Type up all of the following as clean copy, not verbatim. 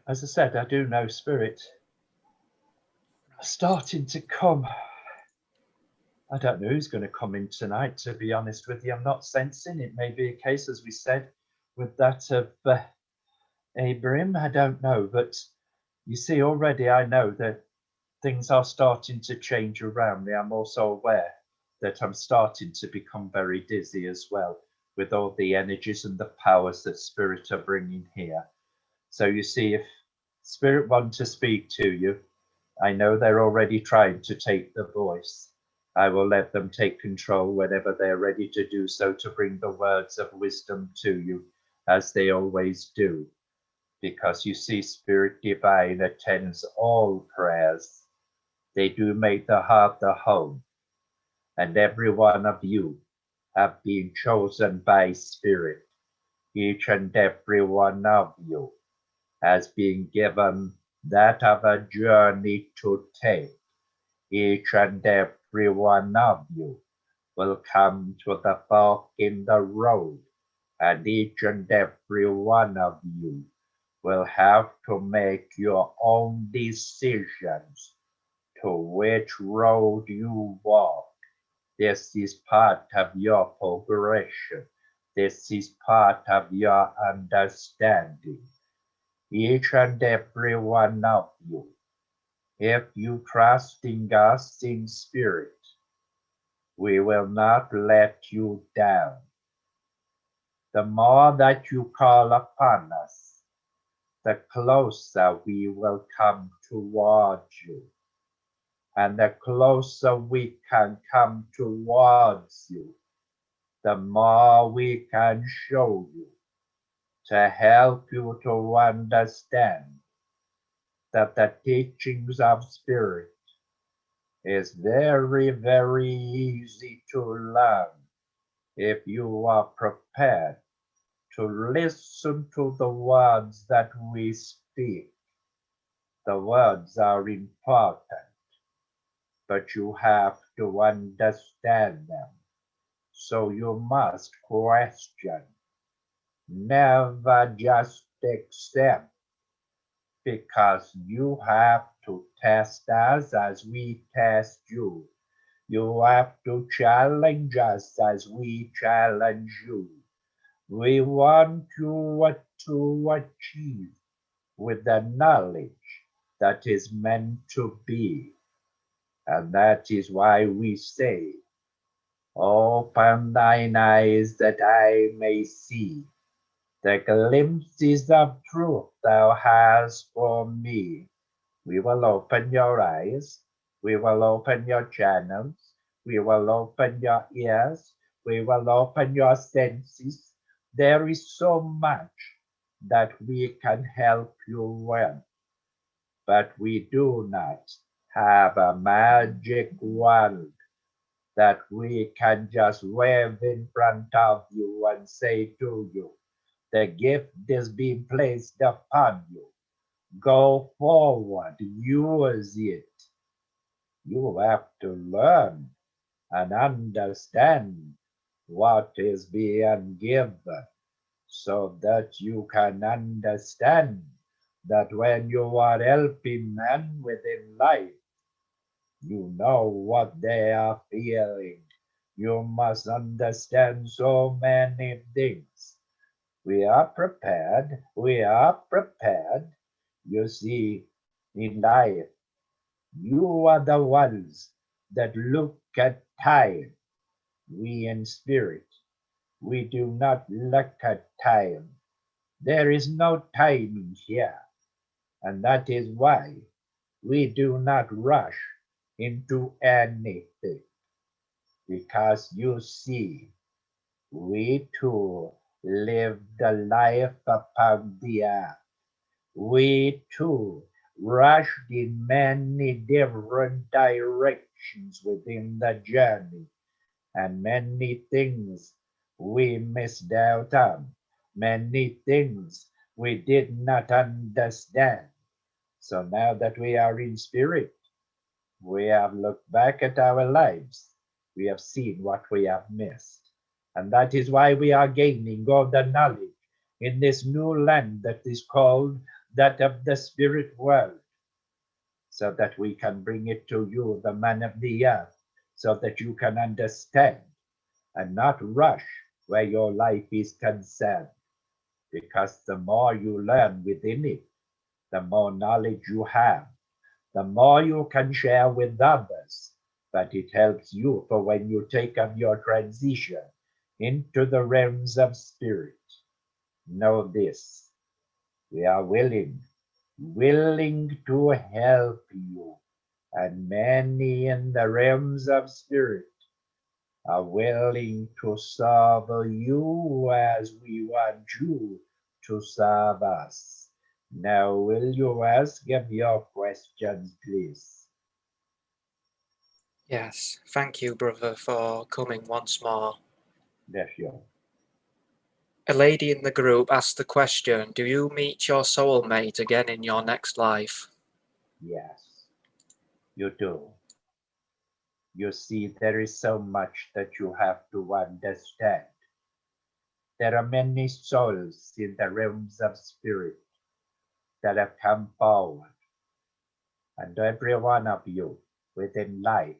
as I said, I do know spirit are starting to come. I don't know who's going to come in tonight, to be honest with you. I'm not sensing it. May be a case, as we said, with that of Abraham. I don't know. But you see, already I know that things are starting to change around me. I'm also aware that I'm starting to become very dizzy as well with all the energies and the powers that spirit are bringing here. So you see, if spirit want to speak to you, I know they're already trying to take the voice. I will let them take control whenever they're ready to do so, to bring the words of wisdom to you, as they always do. Because you see, Spirit Divine attends all prayers. They do make the heart the home, and every one of you have been chosen by Spirit. Each and every one of you has been given that of a journey to take. Each and every one of you will come to the fork in the road, and each and every one of you will have to make your own decisions to which road you walk. This is part of your progression. This is part of your understanding. Each and every one of you, if you trust in us in spirit, we will not let you down. The more that you call upon us, the closer we will come towards you. And the closer we can come towards you, the more we can show you, to help you to understand that the teachings of spirit is very, very easy to learn if you are prepared to listen to the words that we speak. The words are important, but you have to understand them. So you must question, never just accept, because you have to test us as we test you. You have to challenge us as we challenge you. We want you to achieve with the knowledge that is meant to be. And that is why we say, open thine eyes that I may see the glimpses of truth thou hast for me. We will open your eyes. We will open your channels. We will open your ears. We will open your senses. There is so much that we can help you with, but we do not have a magic wand that we can just wave in front of you and say to you, the gift is being placed upon you. Go forward, use it. You have to learn and understand what is being given, so that you can understand that when you are helping men within life, you know what they are feeling. You must understand so many things. We are prepared. We are prepared. You see, in life, you are the ones that look at time. We in spirit, we do not look at time. There is no timing here, and that is why we do not rush into anything. Because you see, we too live the life upon the earth. We too rushed in many different directions within the journey, and many things we missed out on, many things we did not understand. So now that we are in spirit, we have looked back at our lives. We have seen what we have missed. And that is why we are gaining all the knowledge in this new land that is called that of the spirit world, so that we can bring it to you, the man of the earth, so that you can understand and not rush where your life is concerned. Because the more you learn within it, the more knowledge you have, the more you can share with others. But it helps you for when you take up your transition into the realms of spirit. Know this, we are willing to help you, and many in the realms of spirit are willing to serve you as we want you to serve us. Now, will you ask him your questions, please? Yes, thank you, brother, for coming once more. Yes, you. A lady in the group asked the question, do you meet your soulmate again in your next life? Yes, you do. You see, there is so much that you have to understand. There are many souls in the realms of spirit that have come forward, and every one of you within life,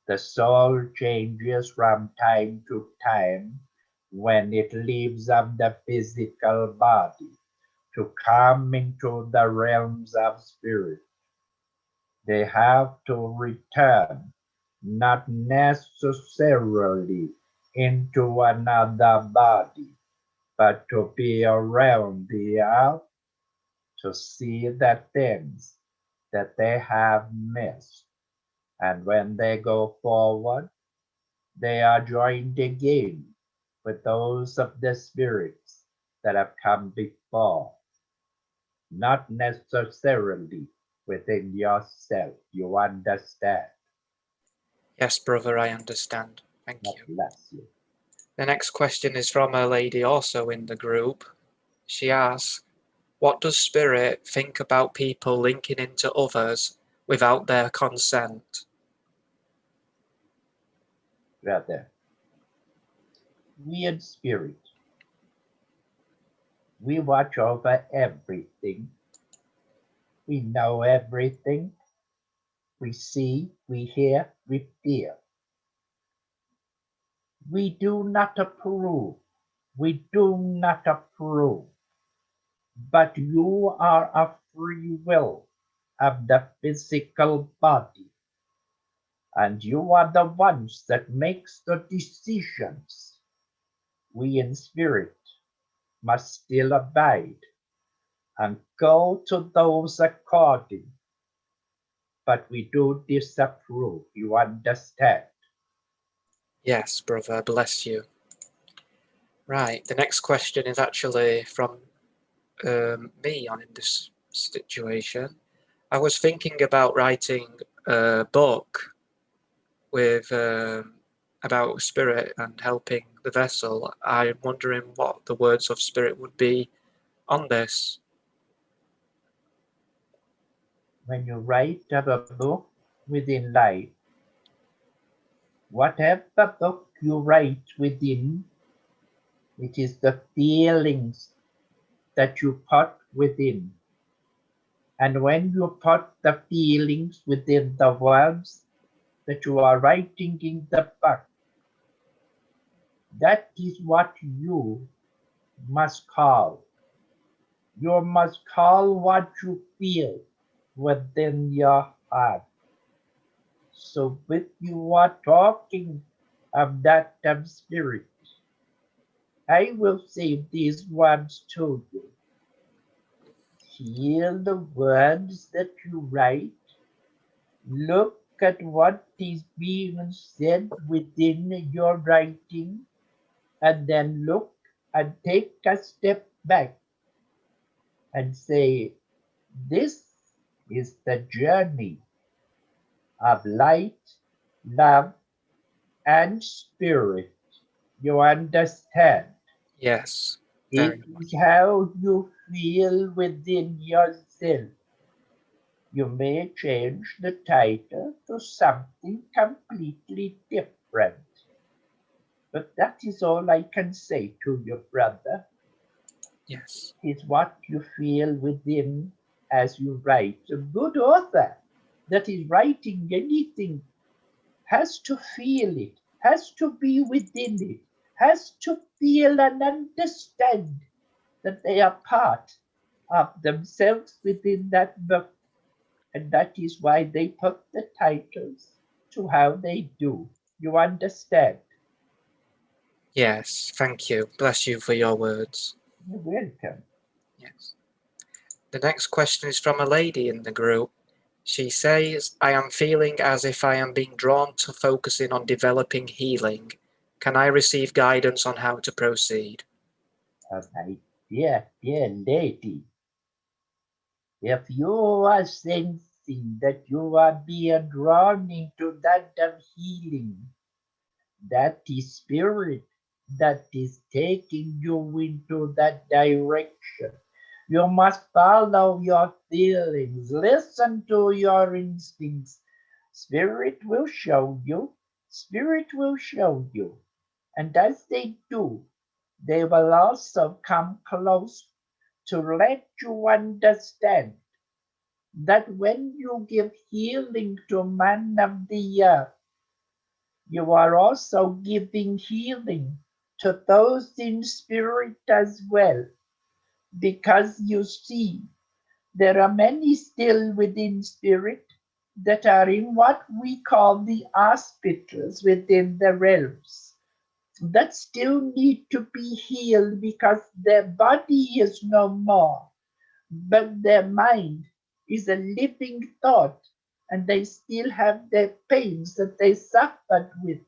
the soul changes from time to time when it leaves of the physical body to come into the realms of spirit. They have to return, not necessarily into another body, but to be around the earth to see the things that they have missed. And when they go forward, they are joined again with those of the spirits that have come before, not necessarily within yourself. You understand? Yes, brother, I understand. Thank God you. bless you. The next question is from a lady also in the group. She asks, what does spirit think about people linking into others without their consent? Brother, we in spirit, we watch over everything. We know everything. We see, we hear, we feel. We do not approve. We do not approve. But you are a free will of the physical body, and you are the ones that makes the decisions. We in spirit must still abide and go to those according, but we do disapprove. You understand? Yes, brother, bless you. Right, the next question is actually from me on in this situation. I was thinking about writing a book with about spirit and helping the vessel. I'm wondering what the words of spirit would be on this. When you write a book within life, whatever book you write within, it is the feelings that you put within. And when you put the feelings within the words that you are writing in the book, that is what you must call. You must call what you feel within your heart. So, if you are talking of that of spirit, I will say these words to you. Hear the words that you write. Look at what is being said within your writing, and then look and take a step back and say, this is the journey of light, love, and spirit. You understand? Yes, It very is much. how you feel within yourself. You may change the title to something completely different. But that is all I can say to you, brother. Yes. It's what you feel within as you write. A good author that is writing anything has to feel it, has to be within it, has to feel and understand that they are part of themselves within that book. And that is why they put the titles to how they do. You understand? Yes, thank you. Bless you for your words. You're welcome. Yes. The next question is from a lady in the group. She says, I am feeling as if I am being drawn to focusing on developing healing. Can I receive guidance on how to proceed? My dear lady, if you are sensing that you are being drawn into that of healing, that is spirit that is taking you into that direction. You must follow your feelings, listen to your instincts. Spirit will show you, spirit will show you. And as they do, they will also come close to let you understand that when you give healing to man of the earth, you are also giving healing to those in spirit as well, because you see, there are many still within spirit that are in what we call the hospitals within the realms that still need to be healed because their body is no more, but their mind is a living thought, and they still have their pains that they suffered with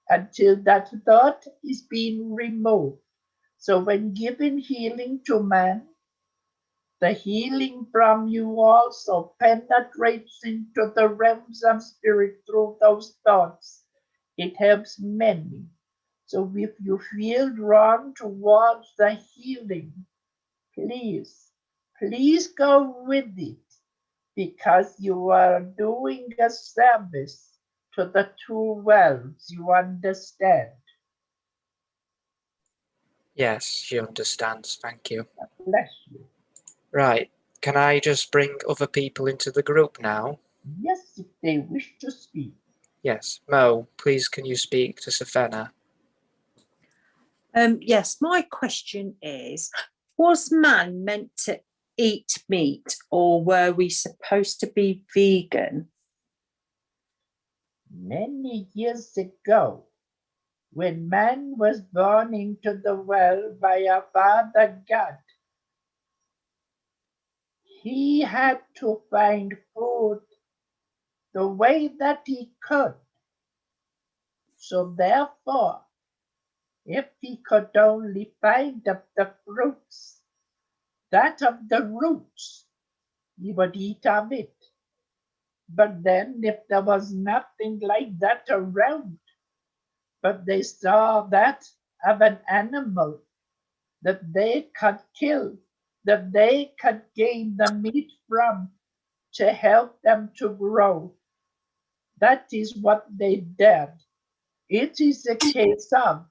until that thought is being removed. So, when giving healing to man, the healing from you also penetrates into the realms of spirit through those thoughts. It helps many. So, if you feel drawn towards the healing, please, please go with it because you are doing a service to the two worlds. You understand? Yes, she understands. Thank you. Bless you. Right. Can I just bring other people into the group now? Yes, if they wish to speak. Yes. Mo, please can you speak to Safena? Yes, my question is, was man meant to eat meat or were we supposed to be vegan? Many years ago, when man was born into the world by our Father God, he had to find food the way that he could. So therefore, if he could only find the fruits, that of the roots, he would eat of it. But then, if there was nothing like that around, but they saw that of an animal that they could kill, that they could gain the meat from to help them to grow, that is what they did. It is a case of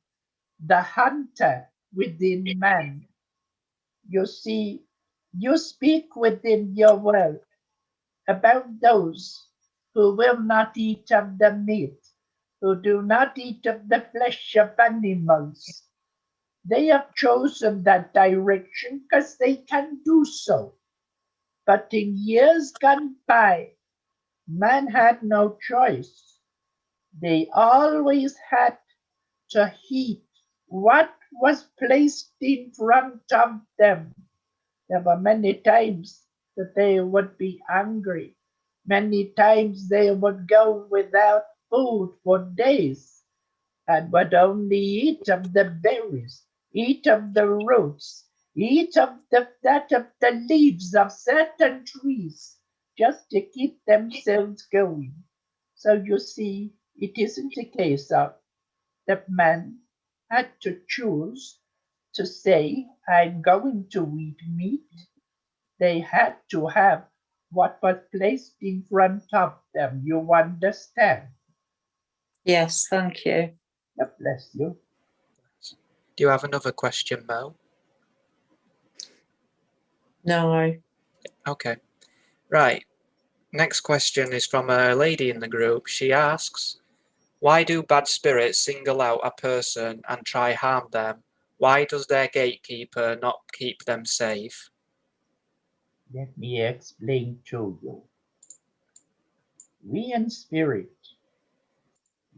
the hunter within man. You see, you speak within your world about those who will not eat of the meat, who do not eat of the flesh of animals. They have chosen that direction because they can do so. But in years gone by, man had no choice. They always had to eat what was placed in front of them. There were many times that they would be hungry. Many times they would go without food for days and would only eat of the berries, eat of the roots, eat of the leaves of certain trees, just to keep themselves going. So you see, it isn't a case of the man had to choose to say, I'm going to eat meat. They had to have what was placed in front of them. You understand? Yes, thank you. God bless you. Do you have another question, Mo? No. Okay. Right. Next question is from a lady in the group. She asks, why do bad spirits single out a person and try harm them? Why does their gatekeeper not keep them safe? Let me explain to you. We in spirit,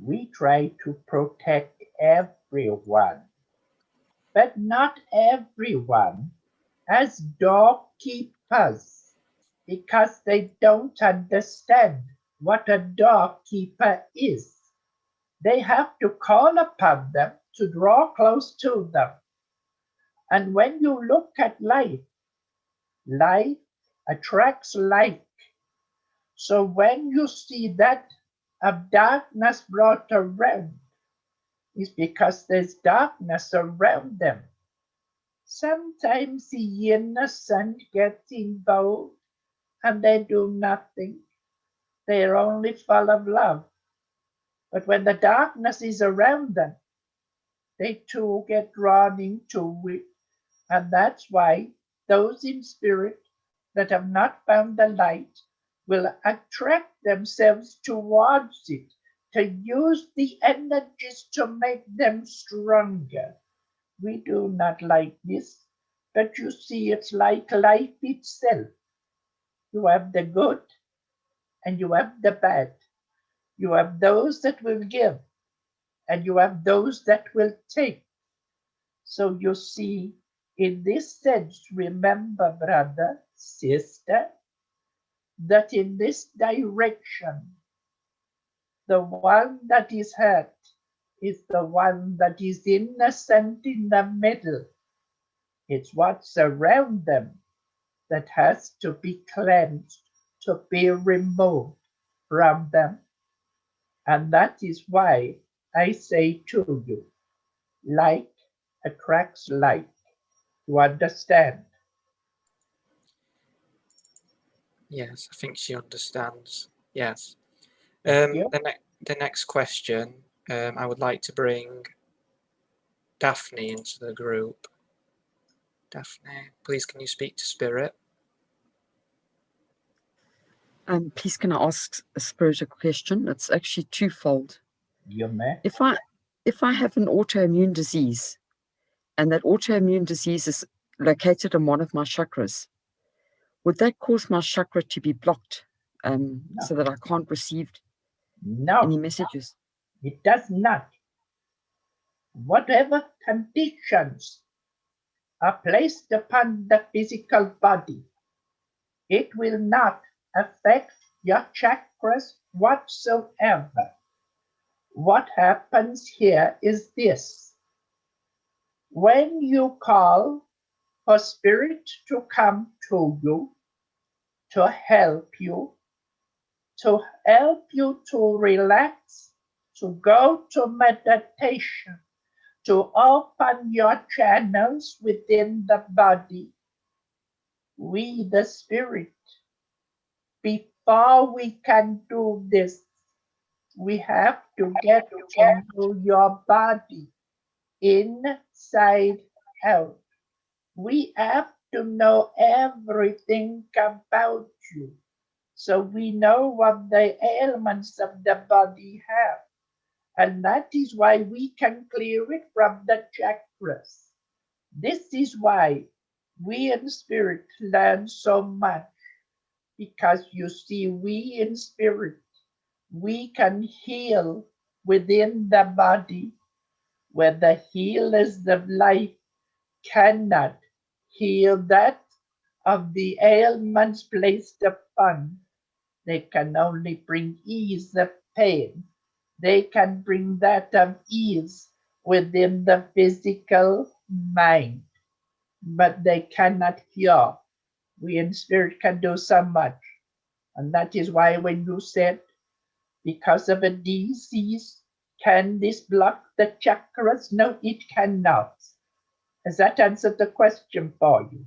we try to protect everyone, but not everyone as doorkeepers, because they don't understand what a doorkeeper is. They have to call upon them to draw close to them. And when you look at life, life attracts like. So when you see that of darkness brought around, it's because there's darkness around them. Sometimes the innocent get involved and they do nothing. They're only full of love. But when the darkness is around them, they too get drawn into it. And that's why those in spirit that have not found the light will attract themselves towards it to use the energies to make them stronger. We do not like this, but you see, it's like life itself. You have the good and you have the bad. You have those that will give and you have those that will take. So you see, in this sense, remember, brother, sister, that in this direction, the one that is hurt is the one that is innocent in the middle. It's what's around them that has to be cleansed, to be removed from them. And that is why I say to you, light attracts light. You understand? Yes, I think she understands. Yes. Thank you. The next question, I would like to bring Daphne into the group. Daphne, please can you speak to Spirit? Please can I ask a spiritual question? It's actually twofold. You may. If I have an autoimmune disease, and that autoimmune disease is located in one of my chakras, would that cause my chakra to be blocked, so that I can't receive any messages? It does not. Whatever conditions are placed upon the physical body, it will not affect your chakras whatsoever. What happens here is this. When you call for spirit to come to you, to help you to relax, to go to meditation, to open your channels within the body, we, the spirit, before we can do this, we have to get into your body, inside out. We have to know everything about you, so we know what the ailments of the body have. And that is why we can clear it from the chakras. This is why we in spirit learn so much, because you see, we in spirit, we can heal within the body where the healers of life cannot heal that of the ailments placed upon. They can only bring ease of pain. They can bring that of ease within the physical mind, but they cannot cure. We in spirit can do so much. And that is why when you said, because of a disease, can this block the chakras? No, it cannot. Has that answered the question for you?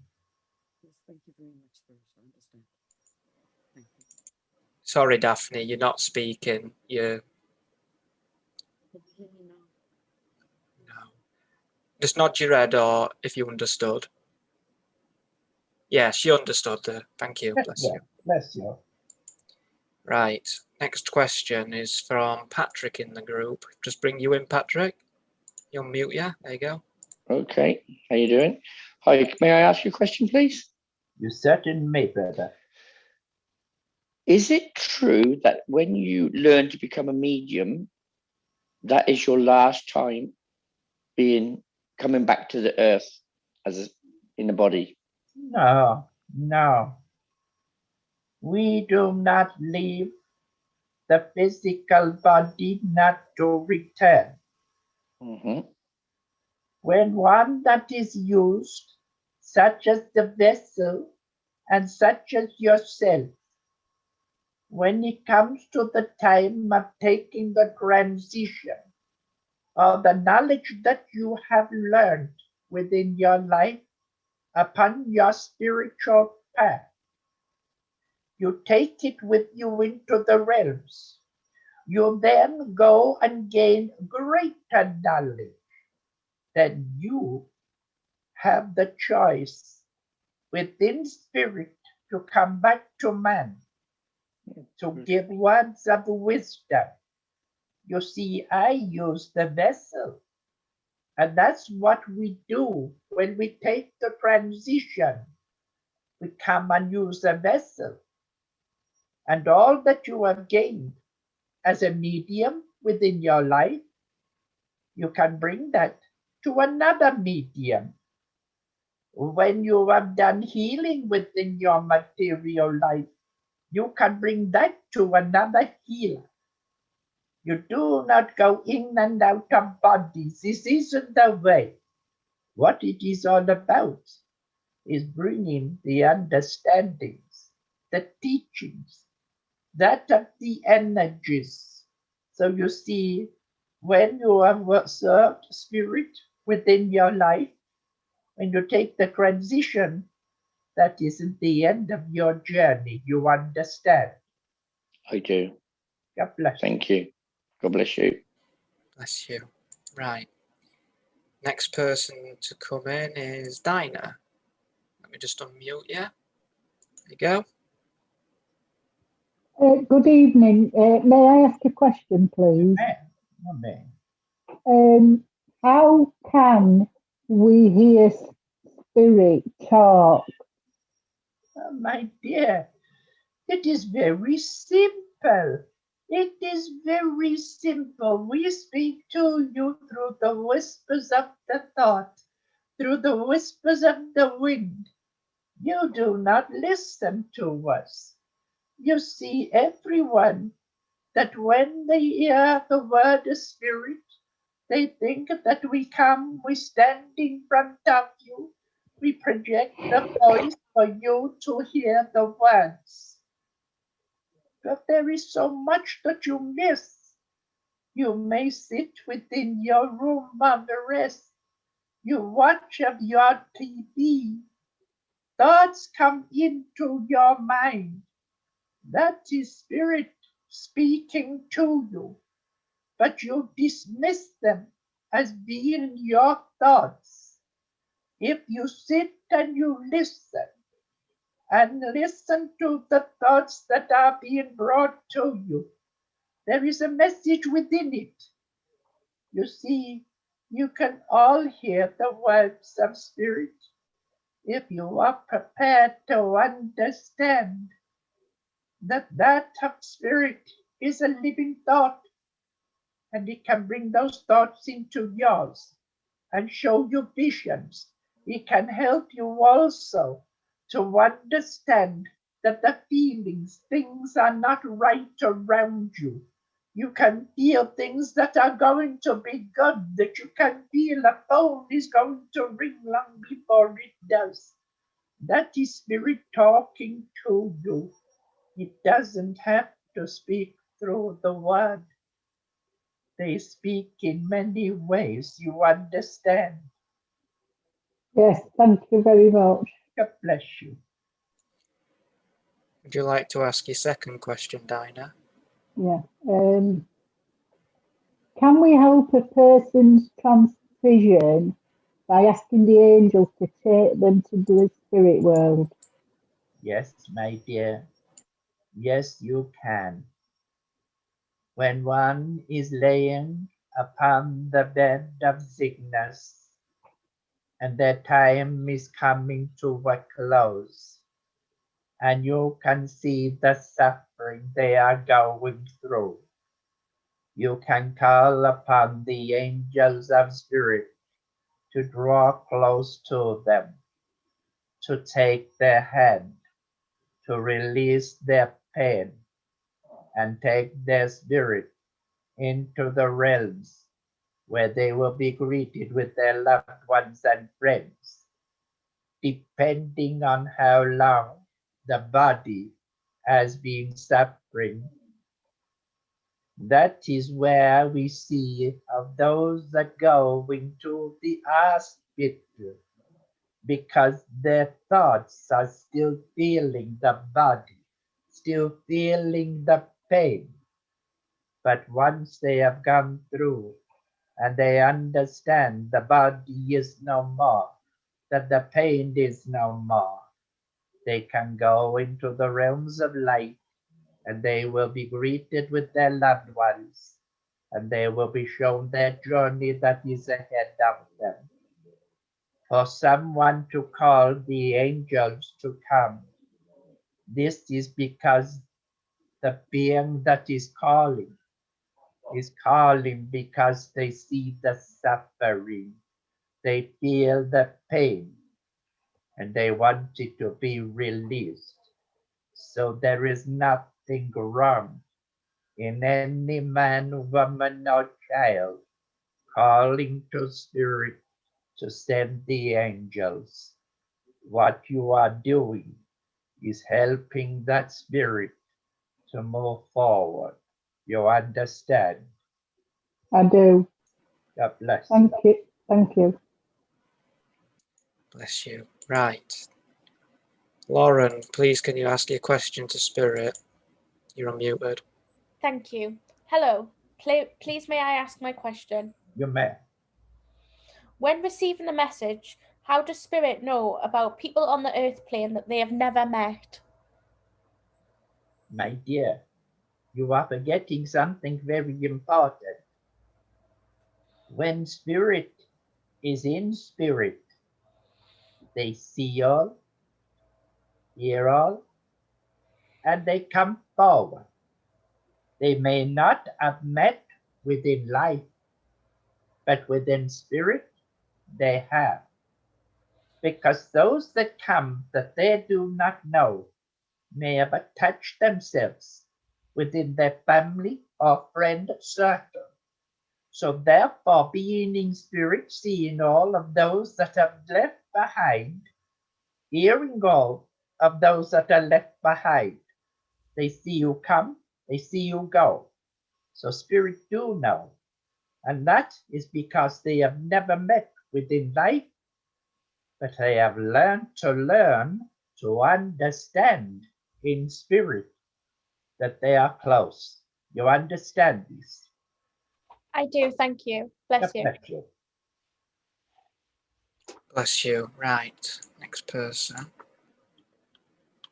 Yes, thank you very much, Spirit. I understand. Thank you. Sorry, Daphne, you're not speaking. You're... Can you hear me now? No. Just nod your head or if you understood. Yeah, she understood. Thank you. Bless Yeah, you. bless you. Right. Next question is from Patrick in the group. Just bring you in, Patrick. You'll mute you. There you go. Okay, how you doing? Hi, may I ask you a question, please? You certainly may, brother. Is it true that when you learn to become a medium, that is your last time coming back to the earth in the body? No, no. We do not leave the physical body not to return. Mm-hmm. When one that is used, such as the vessel and such as yourself, when it comes to the time of taking the transition, or the knowledge that you have learned within your life upon your spiritual path, you take it with you into the realms. You then go and gain greater knowledge. Then you have the choice within spirit to come back to man, to give words of wisdom. You see, I use the vessel, and that's what we do when we take the transition. We come and use the vessel, and all that you have gained as a medium within your life, you can bring that to another medium. When you have done healing within your material life, you can bring that to another healer. You do not go in and out of bodies. This isn't the way. What it is all about is bringing the understandings, the teachings, that of the energies. So you see, when you have served spirit within your life, when you take the transition, that isn't the end of your journey. You understand? I do. God bless. Thank you. God bless you. Bless you. Right. Next person to come in is Dinah. Let me just unmute you. There you go. Good evening. May I ask a question, please? Amen. How can we hear spirit talk? Oh, my dear, it is very simple. It is very simple. We speak to you through the whispers of the thought, through the whispers of the wind. You do not listen to us. You see, everyone, that when they hear the word spirit, they think that we come, we stand in front of you, we project the voice for you to hear the words. But there is so much that you miss. You may sit within your room on the rest. You watch of your TV. Thoughts come into your mind. That is spirit speaking to you, but you dismiss them as being your thoughts. If you sit and you listen to the thoughts that are being brought to you, there is a message within it. You see, you can all hear the words of spirit if you are prepared to understand that that of spirit is a living thought, and it can bring those thoughts into yours and show you visions. It can help you also to understand that the feelings, things are not right around you. You can feel things that are going to be good, that you can feel a phone is going to ring long before it does. That is spirit talking to you. It doesn't have to speak through the word. They speak in many ways, you understand. Yes, thank you very much. God bless you. Would you like to ask your second question, Dinah? Yeah. Can we help a person's transition by asking the angels to take them to the spirit world? Yes, my dear. Yes, you can. When one is laying upon the bed of sickness, and their time is coming to a close, and you can see the suffering they are going through, you can call upon the angels of spirit to draw close to them, to take their hand, to release their pain, and take their spirit into the realms where they will be greeted with their loved ones and friends, depending on how long the body has been suffering. That is where we see of those that go into the hospital because their thoughts are still feeling the body, still feeling the pain. But once they have gone through and they understand the body is no more, that the pain is no more, they can go into the realms of light and they will be greeted with their loved ones and they will be shown their journey that is ahead of them. For someone to call the angels to come, this is because the being that is calling because they see the suffering, they feel the pain, and they want it to be released. So there is nothing wrong in any man, woman, or child calling to spirit to send the angels. What you are doing is helping that spirit to move forward. You understand? I do. God bless Thank you. you. Thank you. Bless you. Right. Lauren, please can you ask your question to Spirit? You're unmuted. Thank you. Hello. Please may I ask my question? You may. When receiving a message, how does Spirit know about people on the earth plane that they have never met? My dear, you are forgetting something very important. When spirit is in spirit, they see all, hear all, and they come forward. They may not have met within life, but within spirit, they have. Because those that come that they do not know may have attached themselves within their family or friend circle. So therefore, being in spirit, seeing all of those that have left behind, hearing all of those that are left behind, they see you come, they see you go. So spirit do know. And that is because they have never met within life, but they have learned to understand in spirit that they are close. You understand this? I do, thank you. Bless you. Bless you. Bless you. Right. Next person.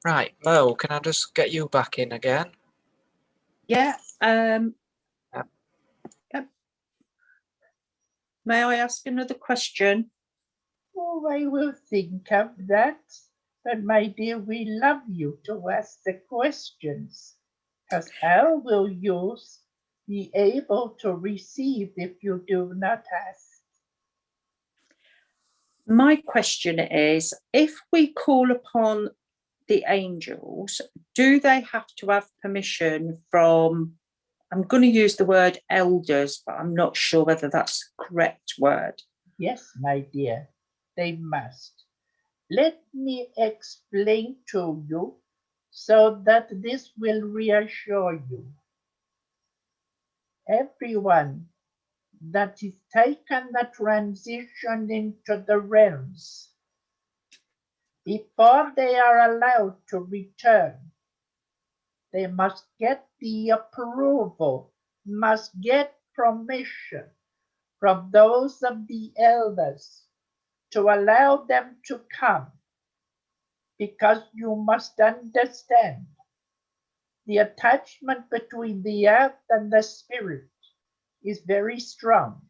Right. Mo, can I just get you back in again? Yeah. Yep. Yep. May I ask another question? Oh, I will think of that. But my dear, we love you to ask the questions, because how will you be able to receive if you do not ask? My question is, if we call upon the angels, do they have to have permission from, I'm going to use the word elders, but I'm not sure whether that's the correct word. Yes, my dear, they must. Let me explain to you so that this will reassure you. Everyone that is taken the transition into the realms, before they are allowed to return, they must get the approval, must get permission from those of the elders to allow them to come, because you must understand the attachment between the earth and the spirit is very strong.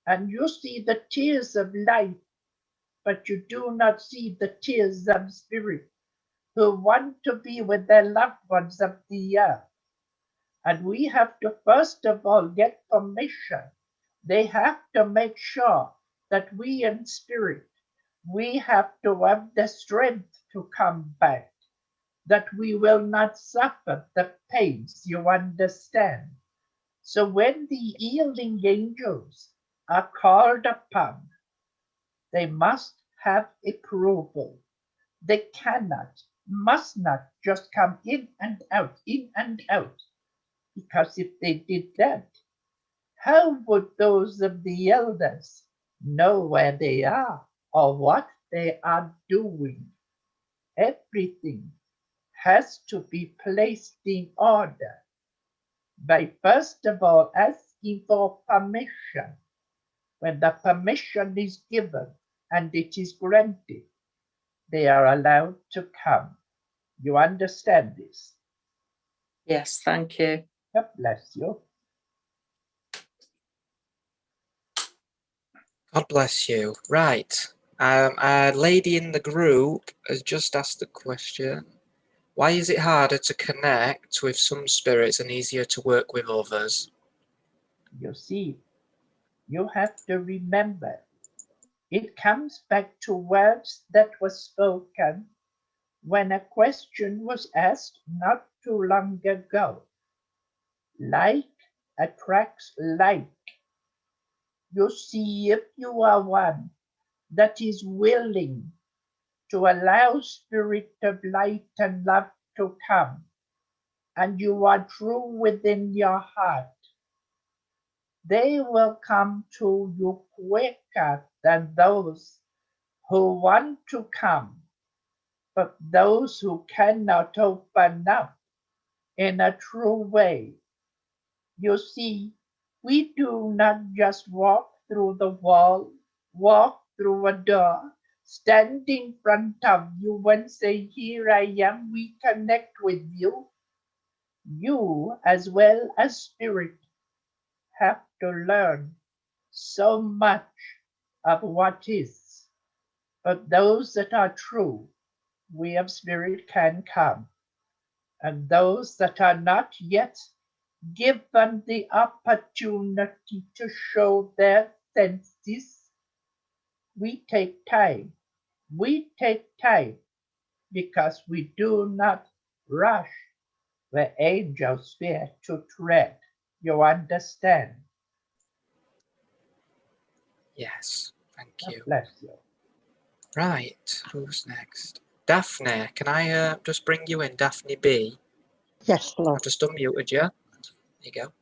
And you see the tears of life, but you do not see the tears of spirit who want to be with their loved ones of the earth. And we have to first of all get permission. They have to make sure that we in spirit, we have to have the strength to come back, that we will not suffer the pains, you understand. So when the healing angels are called upon, they must have approval. They cannot, must not just come in and out, because if they did that, how would those of the elders know where they are or what they are doing? Everything has to be placed in order by first of all asking for permission. When the permission is given and it is granted, they are allowed to come. You understand this? Yes, thank you. God bless you. God bless you. Right. A lady in the group has just asked the question, why is it harder to connect with some spirits and easier to work with others? You see, you have to remember, it comes back to words that were spoken when a question was asked not too long ago. Like attracts like. You see, if you are one that is willing to allow spirit of light and love to come, and you are true within your heart, they will come to you quicker than those who want to come, but those who cannot open up in a true way. You see, we do not just walk through the wall, walk through a door, stand in front of you and say, here I am, we connect with you. You, as well as spirit, have to learn so much of what is. But those that are true, we of spirit can come. And those that are not yet, give them the opportunity to show their senses. We take time. We take time because we do not rush the angel sphere to tread. You understand? Yes, thank God you. bless you. Right, who's next? Daphne, can I just bring you in, Daphne B? Yes, I've love. just unmuted you. There you go.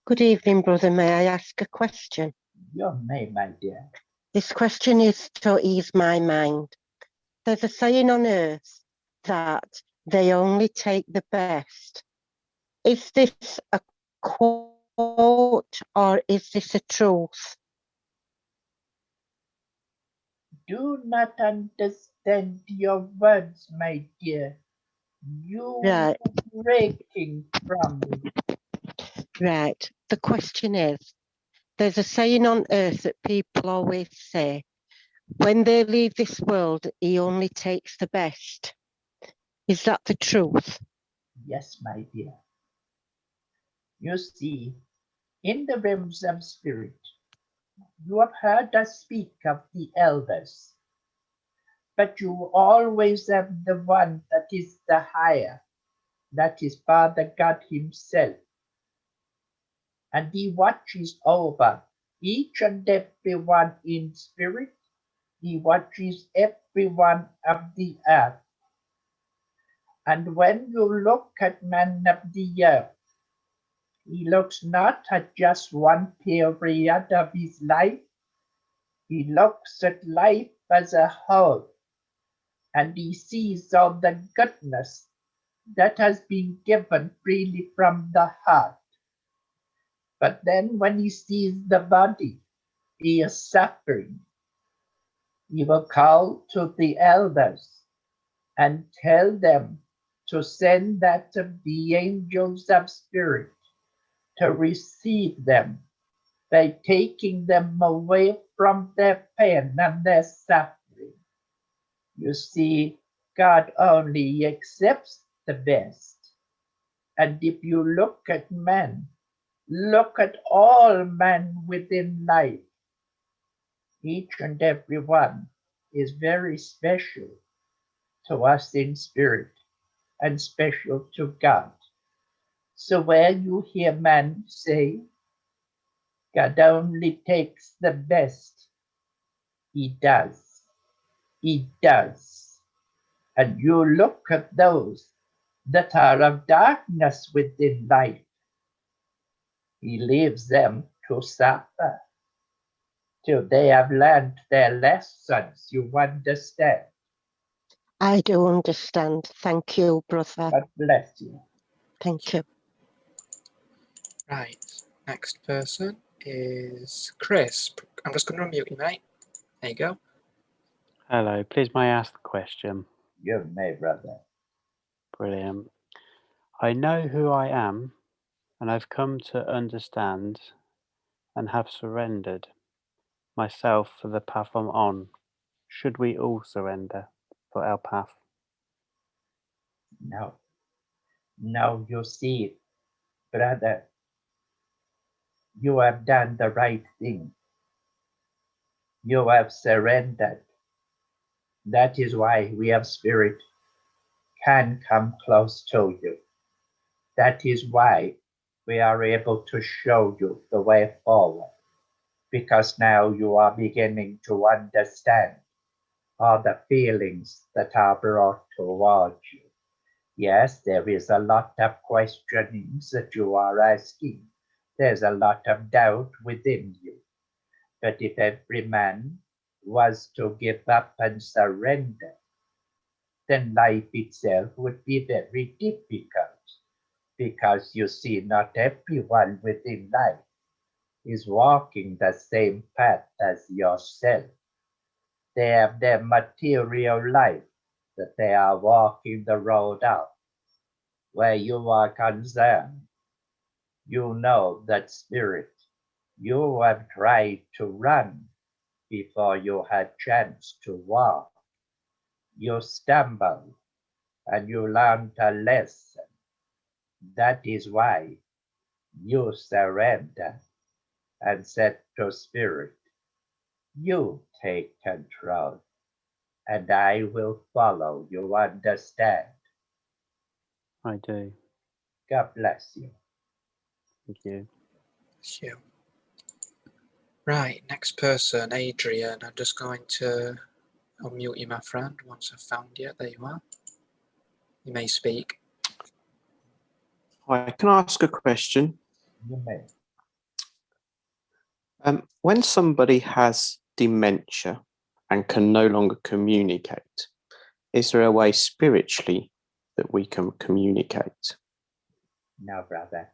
Good evening, brother. May I ask a question? Your name, my dear. This question is to ease my mind. There's a saying on earth that they only take the best. Is this a quote or is this a truth? Do not understand your words, my dear. You Right, breaking from me. right. The question is, there's a saying on earth that people always say, when they leave this world, he only takes the best. Is that the truth? Yes, my dear. You see, in the realms of spirit, you have heard us speak of the elders, but you always have the one that is the higher, that is Father God Himself, and He watches over each and every one in spirit. He watches everyone of the earth. And when you look at man of the earth, he looks not at just one period of his life, he looks at life as a whole, and he sees all the goodness that has been given freely from the heart. But then when he sees the body, he is suffering. He will call to the elders and tell them to send that of the angels of spirit to receive them by taking them away from their pain and their suffering. You see, God only accepts the best. And if you look at man, look at all man within life. Each and every one is very special to us in spirit and special to God. So where you hear man say, God only takes the best, he does. He does. And you look at those that are of darkness within life, he leaves them to suffer till they have learned their lessons. You understand? I do understand. Thank you, brother. God bless you. Thank you. Right, next person is Chris. I'm just going to unmute you, mate. There you go. Hello, please may I ask the question? You may, brother. Brilliant. I know who I am, and I've come to understand and have surrendered myself for the path I'm on. Should we all surrender for our path? No. Now you see, brother, you have done the right thing. You have surrendered. That is why we have spirit can come close to you. That is why we are able to show you the way forward, because now you are beginning to understand all the feelings that are brought towards you. Yes, there is a lot of questionings that you are asking. There's a lot of doubt within you. But if every man was to give up and surrender, then life itself would be very difficult. Because you see, not everyone within life is walking the same path as yourself. They have their material life that they are walking the road of. Where you are concerned, you know that spirit. You have tried to run before you had chance to walk. You stumbled and you learned a lesson. That is why you surrender and said to spirit, you take control and I will follow. You understand? I do. God bless you. Thank you. Thank you. Right, next person, Adrian. I'm just going to unmute you, my friend, once I've found you. There you are. You may speak. Hi, can I ask a question? You may. When somebody has dementia and can no longer communicate, is there a way spiritually that we can communicate? No, brother.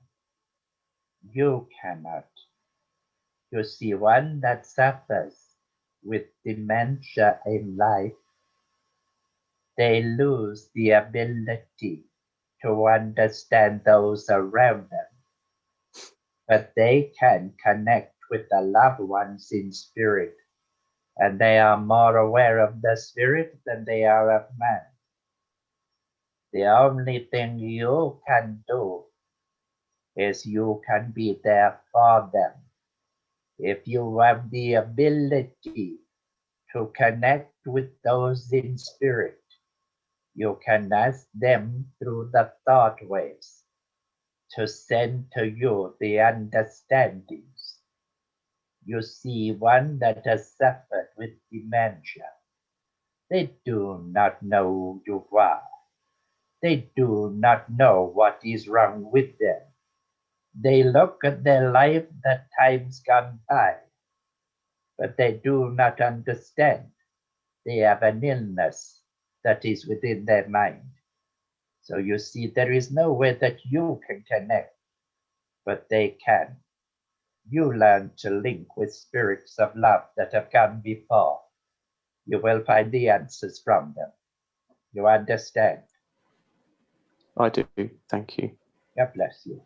You cannot. You see, one that suffers with dementia in life, they lose the ability to understand those around them, but they can connect with the loved ones in spirit, and they are more aware of the spirit than they are of man. The only thing you can do is you can be there for them. If you have the ability to connect with those in spirit, you can ask them through the thought waves to send to you the understandings. You see, one that has suffered with dementia, they do not know who you are. They do not know what is wrong with them. They look at their life that time's gone by, but they do not understand. They have an illness that is within their mind. So you see, there is no way that you can connect, but they can. You learn to link with spirits of love that have gone before. You will find the answers from them. You understand? I do, thank you. God bless you.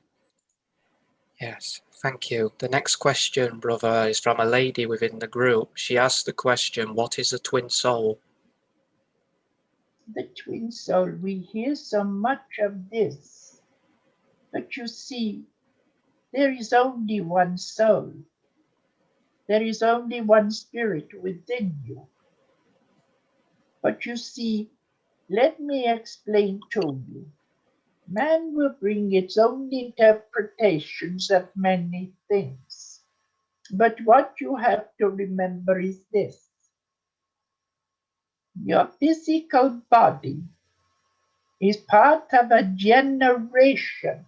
Yes, thank you. The next question, brother, is from a lady within the group. She asked the question, what is a twin soul? The twin soul, we hear so much of this. But you see, there is only one soul. There is only one spirit within you. But you see, let me explain to you. Man will bring its own interpretations of many things. But what you have to remember is this. Your physical body is part of a generation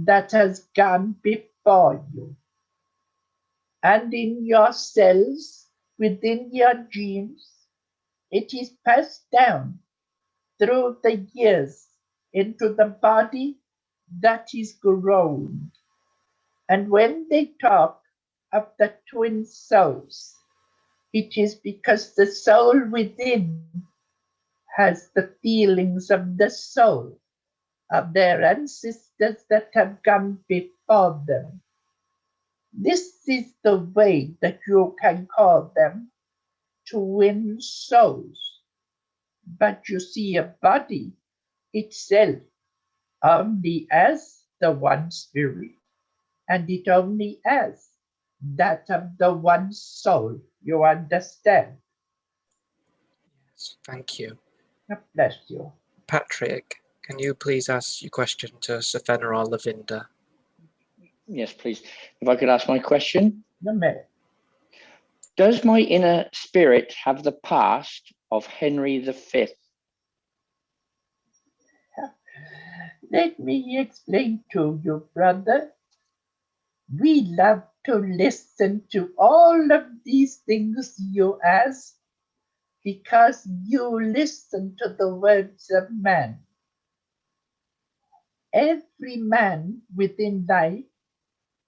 that has gone before you. And in your cells, within your genes, it is passed down through the years into the body that is growing. And when they talk of the twin souls, it is because the soul within has the feelings of the soul of their ancestors that have gone before them. This is the way that you can call them twin souls. But you see, a body itself only as the one spirit, and it only as that of the one soul. You understand? Yes, thank you. God bless you. Patrick, can you please ask your question to Safena or Lavinda? Yes, please. If I could ask my question. You may. Does my inner spirit have the past of Henry V? Let me explain to you, brother. We love to listen to all of these things you ask because you listen to the words of man. Every man within life,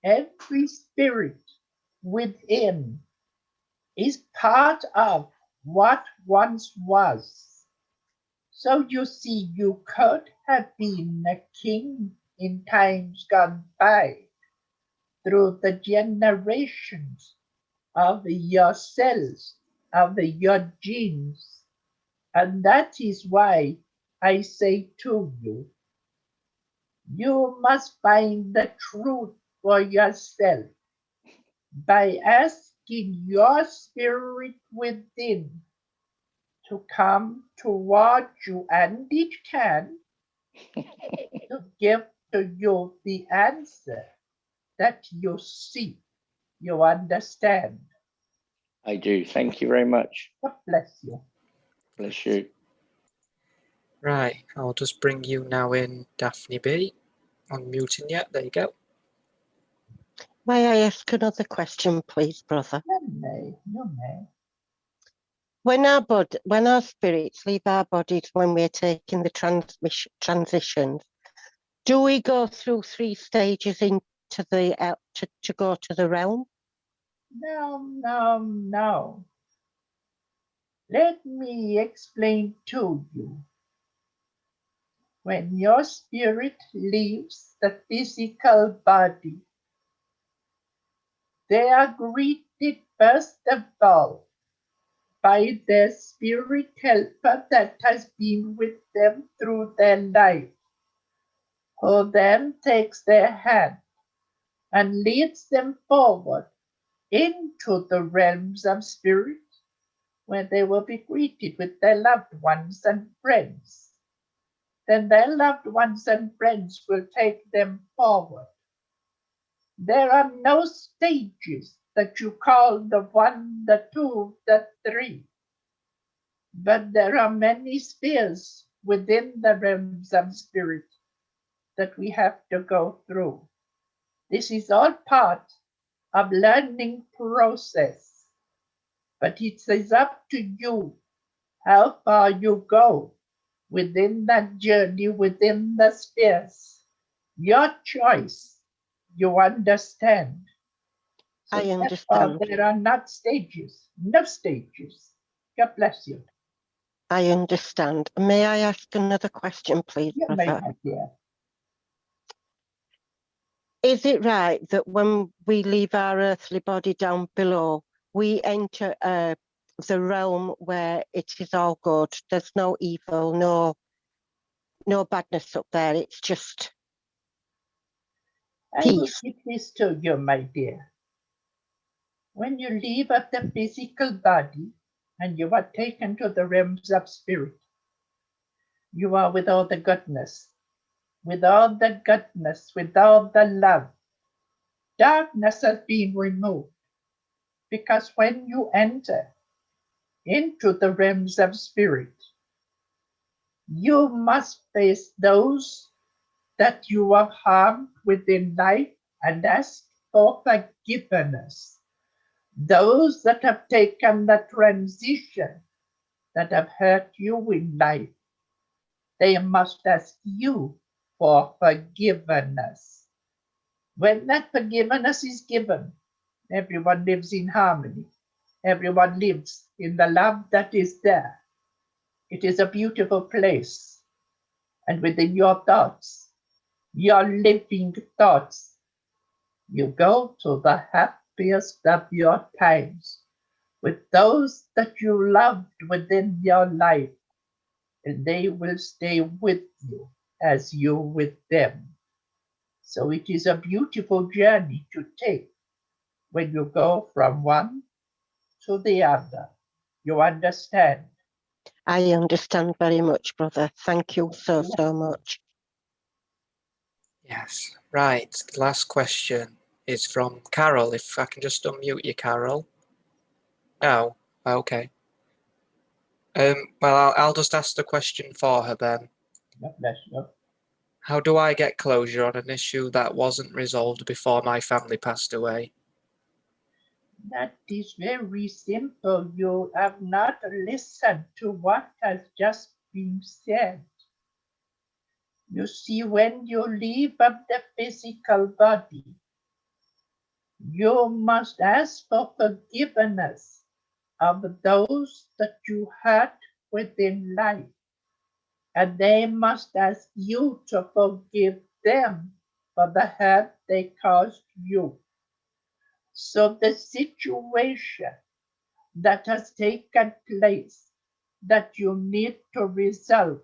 every spirit within is part of what once was. So you see, you could have been a king in times gone by through the generations of your cells, of your genes. And that is why I say to you, you must find the truth for yourself by asking your spirit within to come toward you, and it can to give to you the answer that you seek. You understand? I do. Thank you very much. God bless you. Bless you. Right, I'll just bring you now in, Daphne B. Unmuting yet? There you go. May I ask another question, please, brother? You may, you may. When our spirits leave our bodies when we're taking the transitions, do we go through 3 stages into the to go to the realm? No, no, no. Let me explain to you. When your spirit leaves the physical body, they are greeted first of all by their spirit helper that has been with them through their life, who then takes their hand and leads them forward into the realms of spirit, where they will be greeted with their loved ones and friends. Then their loved ones and friends will take them forward. There are no stages that you call the 1, the 2, the 3. But there are many spheres within the realms of spirit that we have to go through. This is all part of learning process, but it is up to you how far you go within that journey, within the spheres. Your choice, you understand. So I therefore, understand. there are not stages, no stages. God bless you. I understand. May I ask another question, please, You may, Brother? my dear. Is it right that when we leave our earthly body down below, we enter the realm where it is all good? There's no evil, no badness up there. It's just I will peace. give this to you, my dear. When you leave up the physical body and you are taken to the realms of spirit, you are with all the goodness, with all the goodness, with all the love. Darkness has been removed, because when you enter into the realms of spirit, you must face those that you have harmed within life and ask for forgiveness. Those that have taken the transition, that have hurt you in life, they must ask you for forgiveness. When that forgiveness is given, everyone lives in harmony. Everyone lives in the love that is there. It is a beautiful place. And within your thoughts, your living thoughts, you go to the happiest of your times with those that you loved within your life, and they will stay with you as you with them. So it is a beautiful journey to take when you go from one to the other. You understand? I understand very much, Brother. Thank you so much. Yes. Right. The last question is from Carol. If I can just unmute you, Carol. No. Okay. Well, I'll just ask the question for her then. God bless you. How do I get closure on an issue that wasn't resolved before my family passed away? That is very simple. You have not listened to what has just been said. You see, when you leave up the physical body, you must ask for forgiveness of those that you hurt within life, and they must ask you to forgive them for the hurt they caused you. So the situation that has taken place that you need to resolve,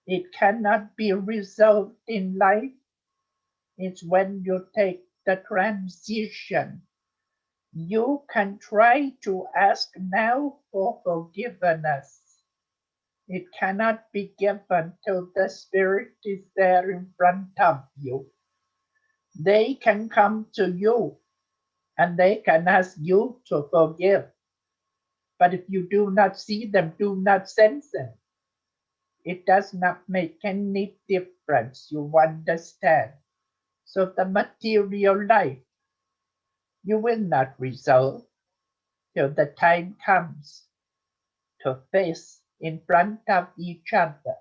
it cannot be resolved in life. It's when you take the transition. You can try to ask now for forgiveness. It cannot be given till the Spirit is there in front of you. They can come to you and they can ask you to forgive. But if you do not see them, do not sense them, it does not make any difference. You understand? So the material life, you will not resolve till the time comes to face in front of each other,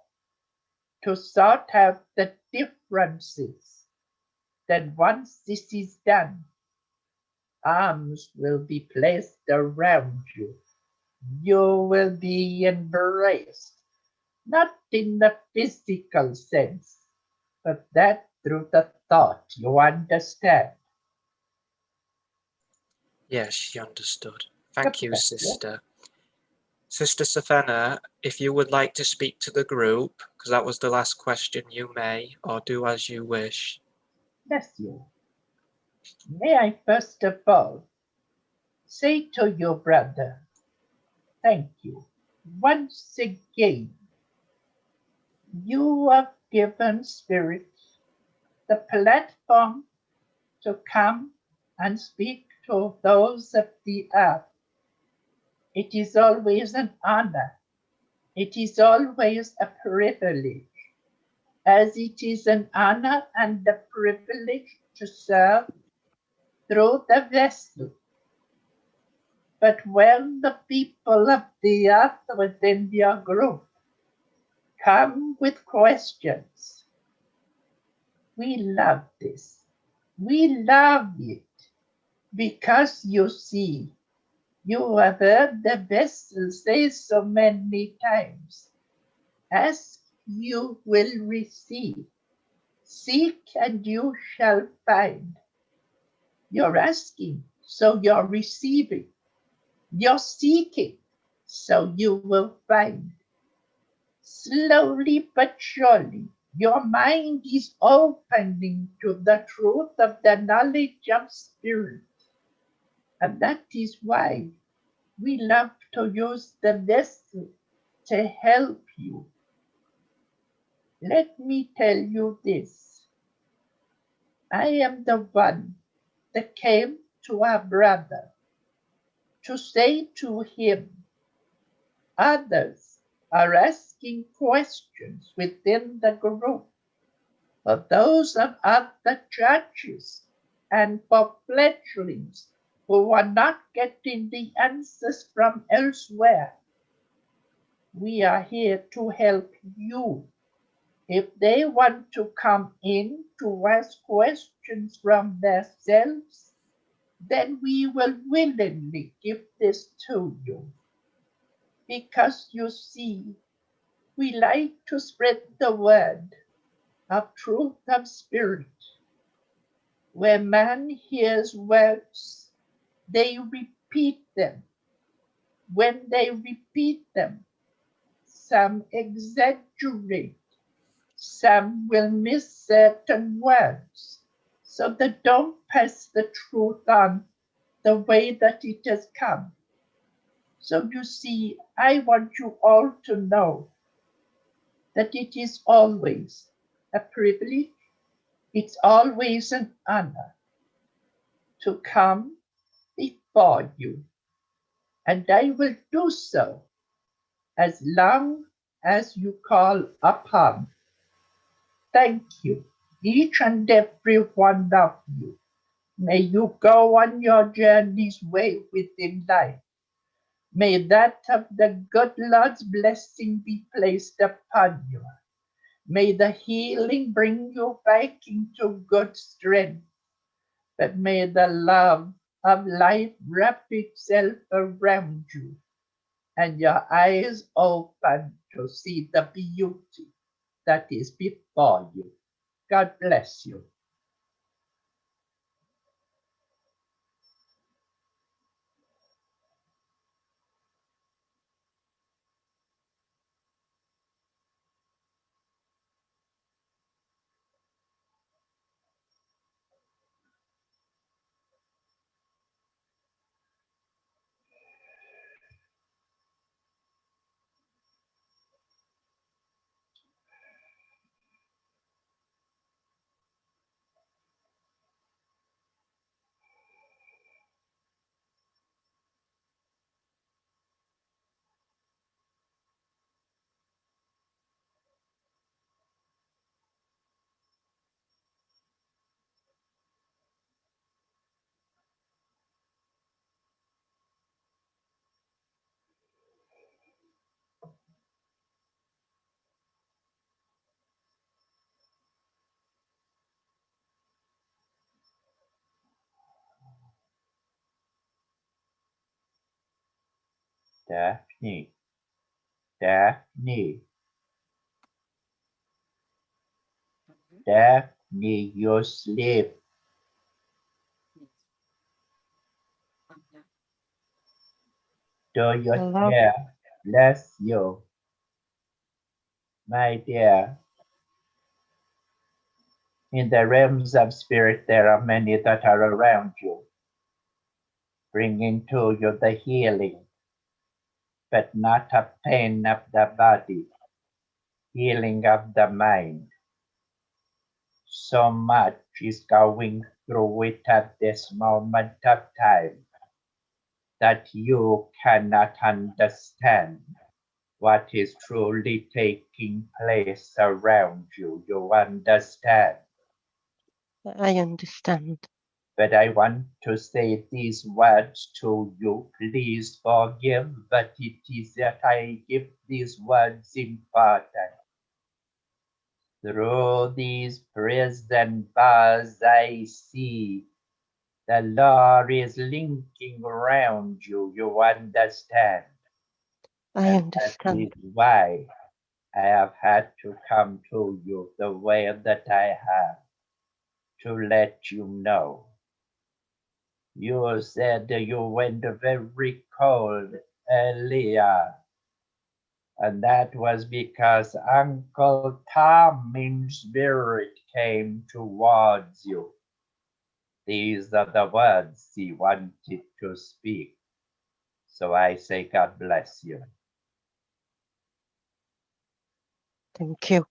to sort out the differences. Then once this is done, arms will be placed around you. You will be embraced, not in the physical sense, but that through the thought. You understand? Yes, she understood. Thank you, sister. Sister Savannah, if you would like to speak to the group, because that was the last question, you may, or do as you wish. Bless you. May I first of all say to your brother, thank you. Once again, you have given spirits the platform to come and speak to those of the earth. It is always an honor. It is always a privilege, as it is an honor and a privilege to serve through the vessel. But when the people of the earth within your group come with questions, we love this. We love it because you see, You have heard the vessel say so many times, ask, you will receive. Seek and you shall find. You're asking, so you're receiving. You're seeking, so you will find. Slowly but surely, your mind is opening to the truth of the knowledge of spirit. And that is why we love to use the vessel to help you. Let me tell you this. I am the one that came to our brother to say to him, others are asking questions within the group, for those of other churches and for fledglings who are not getting the answers from elsewhere. We are here to help you. If they want to come in to ask questions from themselves, then we will willingly give this to you. Because you see, we like to spread the word of truth of spirit. Where man hears words, they repeat them. When they repeat them, some exaggerate, some will miss certain words, so they don't pass the truth on the way that it has come. So you see, I want you all to know that it is always a privilege, it's always an honor to come before you, and I will do so as long as you call upon. Thank you, each and every one of you. May you go on your journey's way within life. May that of the good Lord's blessing be placed upon you. May the healing bring you back into good strength. But may the love of life wrap itself around you and your eyes open to see the beauty that is before you. God bless you. Daphne, Daphne, Daphne, you sleep. Do you Hello? hear? Bless you, my dear. In the realms of spirit, there are many that are around you, bringing to you the healing, but not of pain of the body, healing of the mind. So much is going through it at this moment of time that you cannot understand what is truly taking place around you. You understand? I understand. But I want to say these words to you. Please forgive, but it is that I give these words important. Through these prison bars I see The Lord is linking around you, you understand. I And that understand. is why I have had to come to you the way that I have, to let you know. You said you went very cold earlier, and that was because Uncle Tom in spirit came towards you. These are the words he wanted to speak. So I say, God bless you. Thank you.